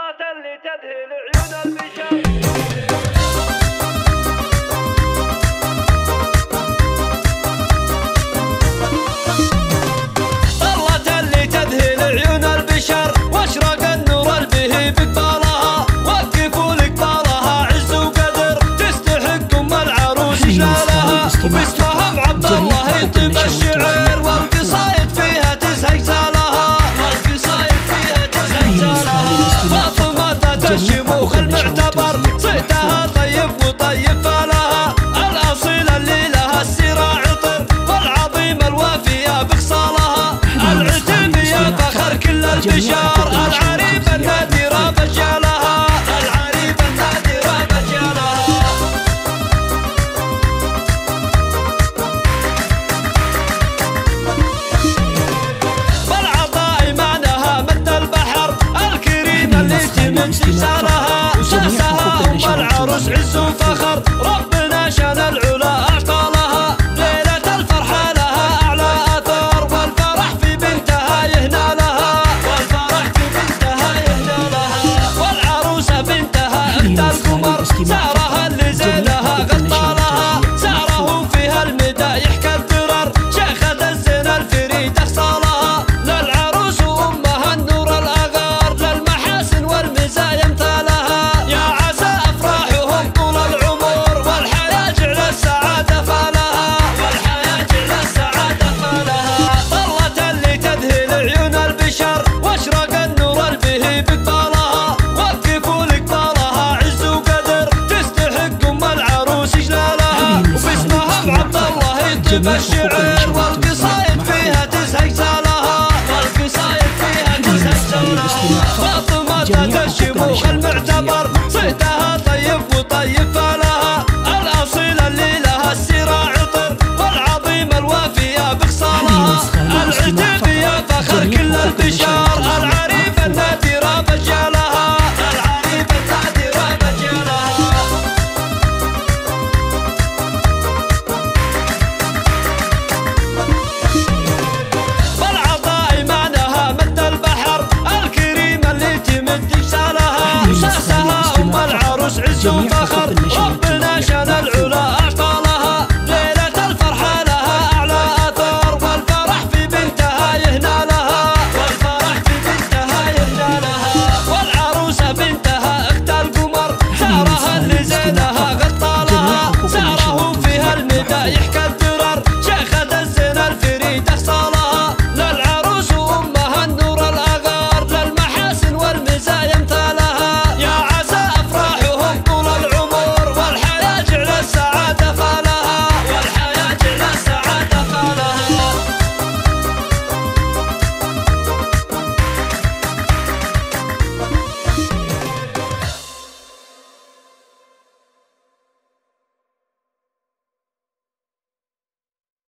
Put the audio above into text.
طلة اللي تذهل عيون البشر. واشرق النور البهي بقبالها، وقفوا لقبالها عز وقدر، تستحق ام العروس جلالها، وباسمها بعبد الله يطيب الشعر، والقصايد فيها تزهق زالها، والقصايد فيها تزهق زالها. فاطمة الشموخ المعتبر، صيتها طيب وطيب فالها، الاصيله اللي لها السيره عطر، والعظيم الوافيه بخصالها، العتيبيه فخر كل البشر، العريبة النادرة بجالها، العريبة النادرة بجالها. بالعطاء معناها مد البحر، الكريمة اللي تمن سلسالها، وساسها أم العروس عز وفخر، ربنا شان العلا أعطالها، ليلة الفرحة لها أعلى أثر، والفرح في بنتها يهنى لها، القمر سارها اللي زينها غطالها، ساره فيها المدى يحكى الدرر، شيخة الزين الفريد اخصالها، للعروس وامها النور الاغار، للمحاسن والمزايا امثالها، يا عسى افراحهم طول العمر، والحياه جعل السعاده فالها، والحياه جعل السعاده فالها. طلة اللي تذهل عيون البشر، واشرق النور البهي بقبالها، وقفوا لقبالها عز وقدر، تستحق ام العروس جلالها، وباسمها بعبد الله يطيب الشعر، والقصايد فيها تزهق زالها، والقصايد فيها تزهق زالها. فاطمة الشموخ المعتبر، صيتها طيب وطيب فالها، الاصيله اللي لها السيره عطر، والعظيم الوافيه بخصالها، العتيبيه فخر كل البشر.